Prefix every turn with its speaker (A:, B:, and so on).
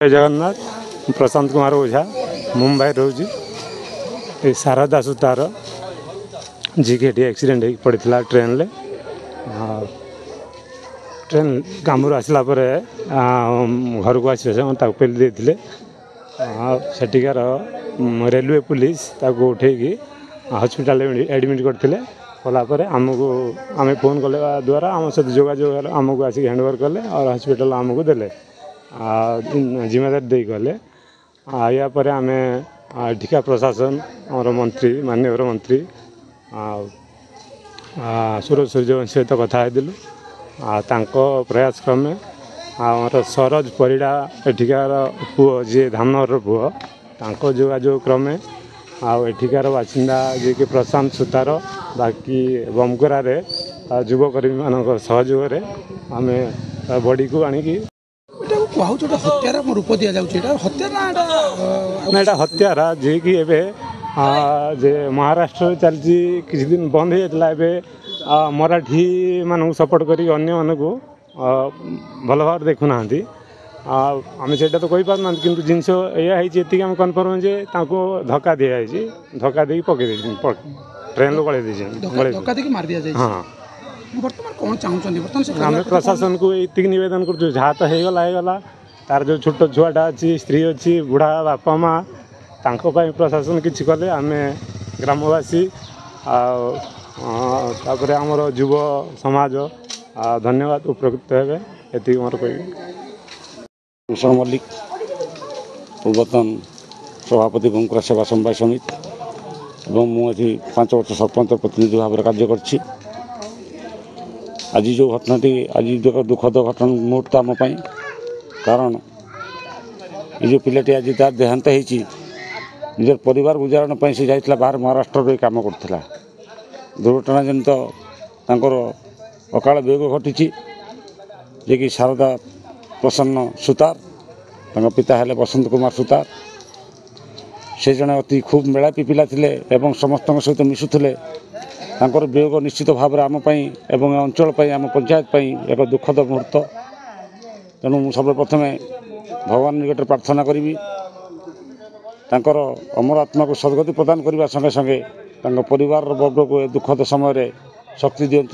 A: जय जगन्नाथ प्रशांत कुमार ओझा मुंबई रोज शारदा सुतार जी के एक्सीडेंट हो पड़ा ट्रेन ले ट्रेन कामरू आसला घर को आस पेली देते सेठिकार रेलवे पुलिस उठे हॉस्पिटल एडमिट करते कलापर आमको आम फोन कले द्वारा आम सहित जोगाजोग आमको आसिक हैंडओवर कले और हॉस्पिटल आमको देले जिम्मेदारी दे गले या आम ठिका प्रशासन आम मंत्री माननीय मंत्री सुरज सूर्यवंशी सहित कथा प्रयास क्रमे आमर सरोज परिड़ा एठिकार पुओ जी धामनगर पुओ जोगाजोग क्रमे एठिकार बासिंदा जी कि प्रशांत सुतार बाकी बमकुरा युवकर्मी मान सहयोग आम बॉडी को आणिकी
B: हत्यार रूप दि जाऊँगा हत्या
A: हत्यारा जी कि जे महाराष्ट्र चलती किसी दिन बंद हो जाता मराठी मानू सपोर्ट करी अन्य मानू भल भाव देखुना आम से तो कही पारना कि जिनस ये आम कन्फर्म जे धक्का दिखाई धक्का दे पकई ट्रेन गले हाँ
B: बर्तमान कौन चाहूँ
A: आम प्रशासन को ये नवेदन कर जहाँ तो होगला तार जो छोट छुआटा अच्छी स्त्री अच्छी बुढ़ा बापा माँ तांपाई प्रशासन किसी कले आम ग्रामवासी आपर आमर युव समाज धन्यवाद उपकृत हे मोर कह
C: भूषण मल्लिक पूर्वतन सभापति बंकुरा सेवा समवाय समिति और मुझे 5 वर्ष सरपंच प्रतिनिधि भाव में कार्य कर आज जो घटनाटी आज जो दुखद घटना मुहूर्त आम कारण ये जो पिलाटी आज तार देहांत होती निजर परिवार गुजारण पर से जाइला बाहर महाराष्ट्र काम करता दुर्घटना जनित तांकर अकाल वियोग घटी जे कि शारदा प्रसन्न सुतार पिता है बसंत कुमार सुतार से जड़े अति खूब मेलापी पिला थिले एवं समस्त सहित मिशुले तांकर वियोग निश्चित भाव में आमपाई एवं अंचल आम पंचायत एक दुखद मुहूर्त तेणु मुझे सर्वप्रथम भगवान निकट प्रार्थना करी तांकर अमर आत्मा को सद्गति प्रदान करने संगे संगे परिवार वर्ग को दुखद समय शक्ति दियंतु।